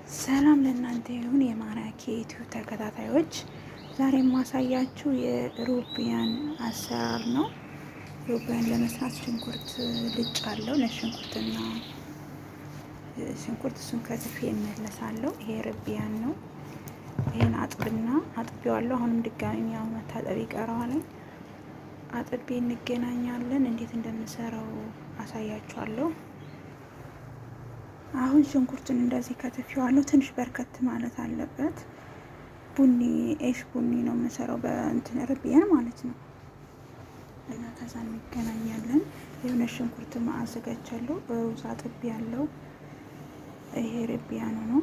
ሰላም ለእናንተ ይሁን የማራኪ ዩቲዩብ ተከታታዮች። ዛሬ የማሳያችሁ የሩቢያን አሰራር ነው። ሩቢያን ለመስራት ሽንኩርት ልጭ አለው። ለሽንኩርትና ሽንኩርት እሱን ከትፌ እመለሳለሁ። ይሄ ሩቢያን ነው። ይሄን አጥቤዋለሁ። አሁንም ድጋሚ ያው መታጠብ ይቀረዋል። አጥቤ እንገናኛለን። እንዴት እንደምሰራው አሳያችኋለሁ። አሁን ሽንኩርቱን እንደዚህ ከትፌዋለሁ። ትንሽ በርከት ማለት አለበት። ቡኒ ቡኒ ነው የምሰራው በእንትን ሩቢያን ማለት ነው። እና ከዛ እንገናኛለን። የሆነ ሽንኩርት አዘጋጃለሁ። ሩዝ አጥቤ ያለው ይሄ ሩቢያኑ ነው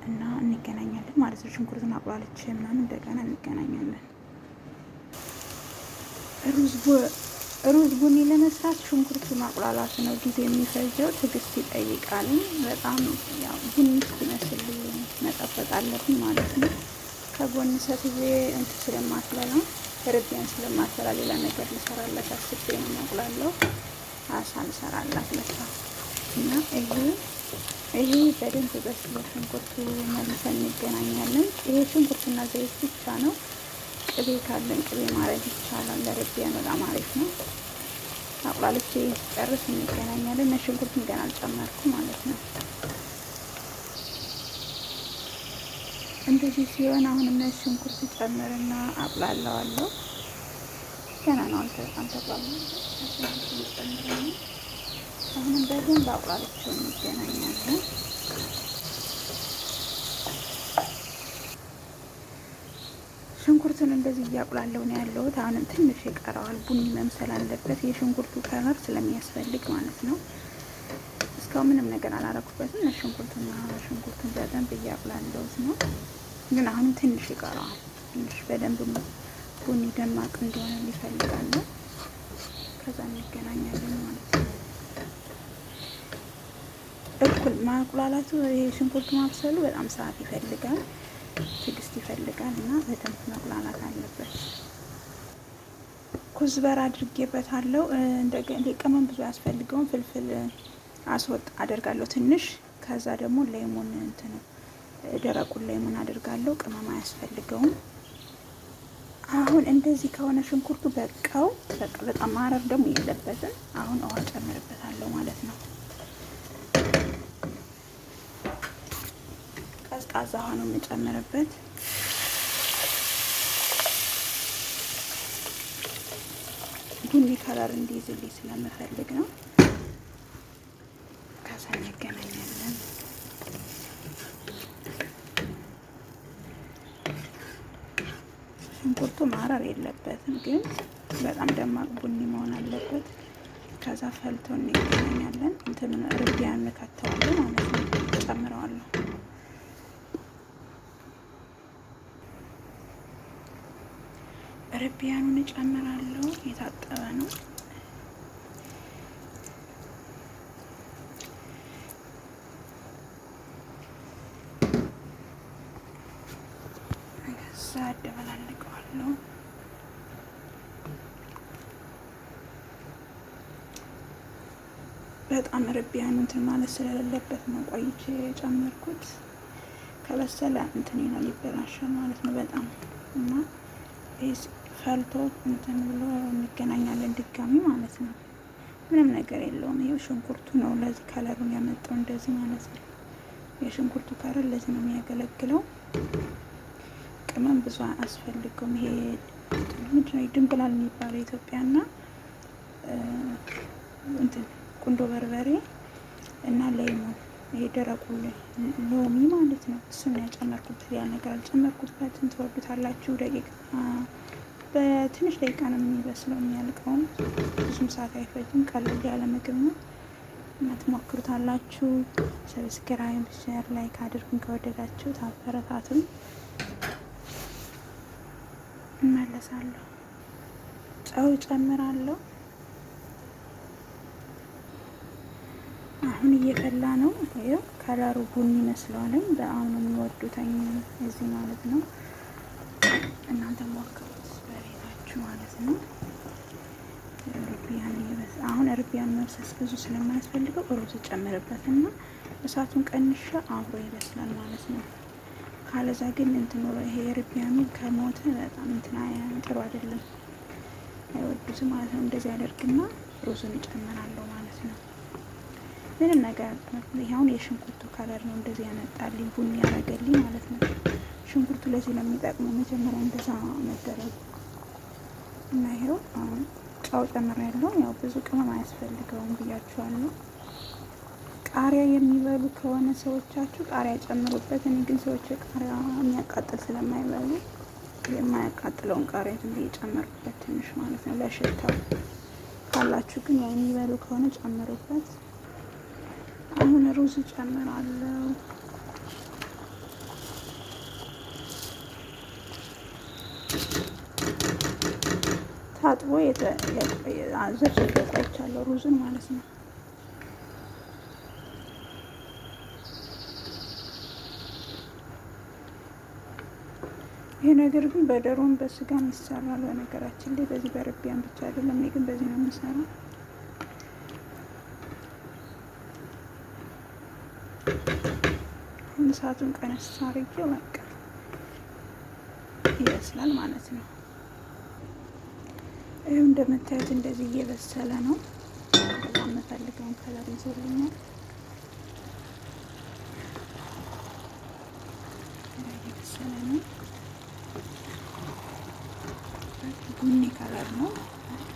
እና እንገናኛለን ማለት ነው። ሽንኩርቱን አቁላልቼ ምናምን እንደገና እንገናኛለን። ሩዝ ቡኒ ለመስራት ሽንኩርቱ ማቁላላት ነው ጊዜ የሚፈጀው፣ ትዕግስት ይጠይቃል። በጣም ያው ቡኒ እስኪመስል መጠበቅ አለብን ማለት ነው። ከጎን ሰትዬ እንትን ስለማትበላ ሩቢያን ስለማትበላ ሌላ ነገር ልሰራላት አስቤ ነው ማቁላለው። አሳ ልሰራላት ለሳ እና ይሄ በደንብ በስሎ ሽንኩርቱ መልሰን እንገናኛለን። ይሄ ሽንኩርትና ዘይት ብቻ ነው። ቅቤ ካለን ቅቤ ማድረግ ይቻላል። ለሩቢያን በጣም አሪፍ ነው። አቁላልቼ ጨርስ እንገናኛለን። ሽንኩርቱን ገና አልጨመርኩም ማለት ነው። እንደዚህ ሲሆን አሁን ሽንኩርት ጨምርና አቁላለዋለሁ። ገና ነው አልተቋለም። አሁንም በደንብ አቁላልቼው እንገናኛለን። ሽንኩርቱን እንደዚህ እያቁላለሁ ነው ያለሁት። አሁንም ትንሽ ይቀረዋል። ቡኒ መምሰል አለበት የሽንኩርቱ ከለር ስለሚያስፈልግ ማለት ነው። እስካሁን ምንም ነገር አላረኩበትም። ሽንኩርቱን በደንብ እያቁላለሁት ነው፣ ግን አሁንም ትንሽ ይቀረዋል። ትንሽ በደንብ ቡኒ ደማቅ እንዲሆን ይፈልጋለሁ። ከዛ እንገናኛለን ማለት ነው። እኩል ማቁላላቱ የሽንኩርቱ ማብሰሉ በጣም ሰዓት ይፈልጋል፣ ትዕግስት ይፈልጋል እና በደንብ መቁላላት አለበት። ኩዝበር አድርጌበታለሁ። እንደገና ቅመም ብዙ አያስፈልገውም። ፍልፍል አስወጥ አደርጋለሁ ትንሽ። ከዛ ደግሞ ሌሞን ደረቁን ሌሞን አደርጋለሁ። ቅመም አያስፈልገውም። አሁን እንደዚህ ከሆነ ሽንኩርቱ በቃው። በጣም ማረር ደግሞ የለበትም። አሁን ውሃ ጨምርበታለሁ ማለት ነው። ቀዝቃዛ ውሃ ነው የምጨምርበት። ቡኒ ከለር እንዲይዝልኝ ስለምፈልግ ነው። ከዛ እንገናኛለን። ሽንኩርቱ ማረር የለበትም፣ ግን በጣም ደማቅ ቡኒ መሆን አለበት። ከዛ ፈልቶ እንገናኛለን። ሩቢያን ከተዋለሁ ማለት ነው። ጨምረዋለሁ። ሩቢያኑን እጨምራለሁ። የታጠበ ነው። ከዛ አደበላልቀዋለሁ። በጣም ሩቢያኑ እንትን ማለት ስለሌለበት ነው ቆይቼ የጨመርኩት። ከበሰለ እንትን ይላል፣ ይበላሻል ማለት ነው በጣም እና ፈልቶ እንትን ብሎ እንገናኛለን ድጋሚ ማለት ነው። ምንም ነገር የለውም። ይሄው ሽንኩርቱ ነው ለዚህ ከለሩን ያመጣው እንደዚህ ማለት ነው። የሽንኩርቱ ከለር ለዚህ ነው የሚያገለግለው። ቅመም ብዙ አያስፈልገውም። ይሄ ምንድነው ድንብላል የሚባለው ኢትዮጵያና እንትን ቁንዶ በርበሬ እና ሌሞን፣ ይሄ ደረቁ ሎሚ ማለት ነው። እሱን ያጨመርኩት፣ ያ ነገር አልጨመርኩበትም። ትወዱታላችሁ። ደቂቃ በትንሽ ደቂቃ ነው የሚበስለው፣ የሚያልቀውም ብዙም ሰዓት አይፈጅም። ቀለል ያለ ምግብ ነው እና ትሞክሩታላችሁ። ሰብስክራይብ፣ ሼር፣ ላይክ አድርጉን ከወደዳችሁ ታበረታቱን። እመለሳለሁ። ጨው ጨምራለሁ። አሁን እየፈላ ነው። ይኸው ከለሩ ቡኒ መስሏለኝ። በጣም ነው የሚወዱትኝ እዚህ ማለት ነው። እናንተ ሞክሩት በቤታችሁ ማለት ነው። አሁን ሩቢያን መብሰስ ብዙ ስለማያስፈልገው ሩዝ ጨምርበትና እሳቱን ቀንሻ አብሮ ይበስላል ማለት ነው። ካለዛ ግን እንትኑ ይሄ ሩቢያኑ ከሞተ በጣም እንትና ጥሩ አይደለም፣ አይወዱትም ማለት ነው። እንደዚህ አደርግና ሩዙን እጨምራለሁ ማለት ነው። ምንም ነገር ይሄውን የሽንኩርቱ ከለር ነው እንደዚህ ያመጣልኝ ቡኒ ያደረገልኝ ማለት ነው። ሽንኩርቱ ለዚህ ነው የሚጠቅመው መጀመሪያ እንደዛ መደረጉ እና ይሄው አሁን ጨው ጨምሬያለሁ። ያው ብዙ ቅመም አያስፈልገውም ብያችኋለሁ። ቃሪያ የሚበሉ ከሆነ ሰዎቻችሁ ቃሪያ ጨምሩበት። እኔ ግን ሰዎች ቃሪያ የሚያቃጥል ስለማይበሉ የማያቃጥለውን ቃሪያ ዝም ብዬ ጨመርኩበት ትንሽ ማለት ነው ለሽታው። ካላችሁ ግን ያው የሚበሉ ከሆነ ጨምሩበት። አሁን ሩዝ ጨምራለሁ። ታጥቦ ዘፍዝፌ ቆይቻለሁ ሩዙን ማለት ነው። ይሄ ነገር ግን በዶሮም በስጋም ይሰራል። በነገራችን ላይ በዚህ በሩቢያን ብቻ አይደለም። እኔ ግን በዚህ ነው የምሰራው። አሁን እሳቱን ቀነስ አድርጌው በቃ ይበስላል ማለት ነው። ይኸው እንደምታዩት እንደዚህ እየበሰለ ነው። በጣም የምፈልገውን ከለር ይዞልኛል። እየበሰለ ነው። ቡኒ ከለር ነው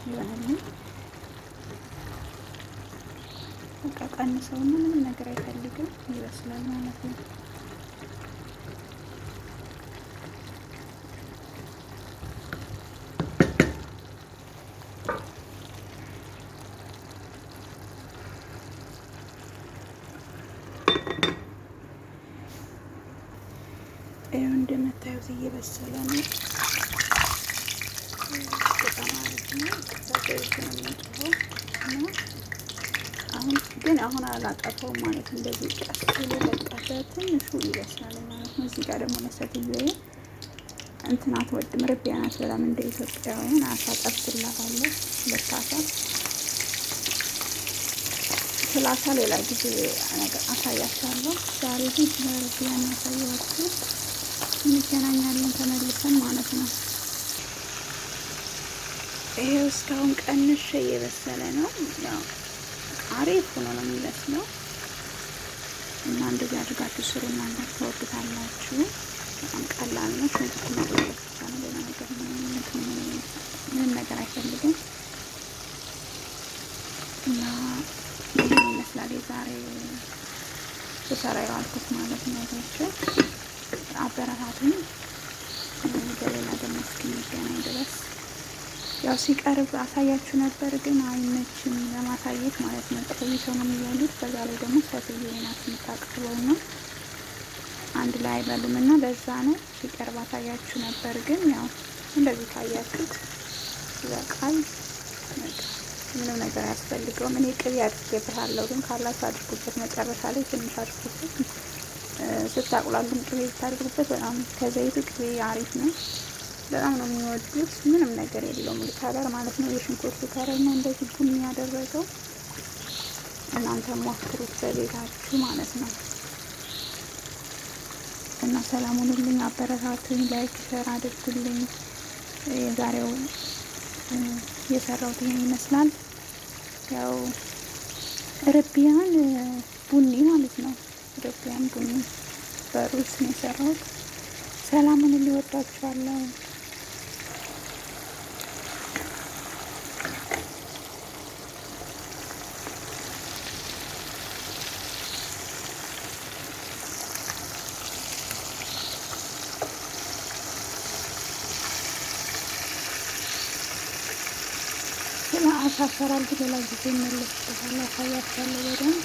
ይሆንልኝ። በቃ ቀንሰውና ምንም ነገር አይፈልግም ይበስላል ማለት ነው። ይኸው እንደምታዩት እየበሰለ ነው። በጣም አሪፍ ነው። አሁን ግን አላጠፋውም ማለት እንደዚህ ቀስ ብሎ በቃ በትንሹ ይበስላል ማለት ነው። እዚህ ጋር ደግሞ ለሴትዮዬ እንትን አትወድም፣ ሩቢያን አትበላም። እንደ ኢትዮጵያውያን አሳ ጠብስላታለሁ። ለታሳ ስላሳ ሌላ ጊዜ አሳያችኋለሁ። ዛሬ ግን ስለ ሩቢያን ያሳየኋችሁ። እንገናኛለን ተመልሰን ማለት ነው። ይሄው እስካሁን ቀንሼ እየበሰለ ነው። ያው አሪፍ ሆኖ ነው የሚበስለው እና እንደዚህ አድርጋችሁ ስሩ። እናንተ ትወዱታላችሁ። በጣም ቀላል ነው። ሽንኩርት መቁረጥ ብቻ ነው። ሌላ ነገር ምንም ነገር አይፈልግም እና ይህን ይመስላል የዛሬ ስሰራ የዋልኩት ማለት ነው። አበረታቱኝ። በሌላ ደግሞ እስክንገናኝ ድረስ ያው ሲቀርብ አሳያችሁ ነበር፣ ግን አይመችም ለማሳየት ማለት ነው። ቆይተው ነው የሚበሉት። በዛ ላይ ደግሞ ሴትዮዋ ናት የምታቀርበው እና አንድ ላይ አይበሉም እና በዛ ነው ሲቀርብ አሳያችሁ ነበር። ግን ያው እንደዚህ ካያችሁት ይበቃል። ምንም ነገር አያስፈልገውም። እኔ ቅቤ አድርጌበታለሁ፣ ግን ካላችሁ አድርጉበት። መጨረሻ ላይ ትንሽ አድርጉበት። ስታቁላሉም ቅቤ ብታደርጉበት በጣም ከዘይቱ ቅቤ አሪፍ ነው። በጣም ነው የሚወዱት። ምንም ነገር የለውም ከለር ማለት ነው። የሽንኩርቱ ከለር ነው እንደዚህ ቡኒ ያደረገው። እናንተ ሞክሩት በቤታችሁ ማለት ነው። እና ሰላም ሁኑልኝ፣ አበረታቱኝ፣ ላይክ ሸር አድርጉልኝ። የዛሬው የሰራሁት ይሄን ይመስላል። ያው ሩቢያን ቡኒ ማለት ነው። ሩቢያን ቡኒ በሩዝ ነው የሰራሁት። ሰላም ሁኑልኝ፣ እወዳችኋለሁ። ስለ አሳ አሰራር ሌላ ጊዜ መለስበታለሁ፣ አሳያችኋለሁ በደንብ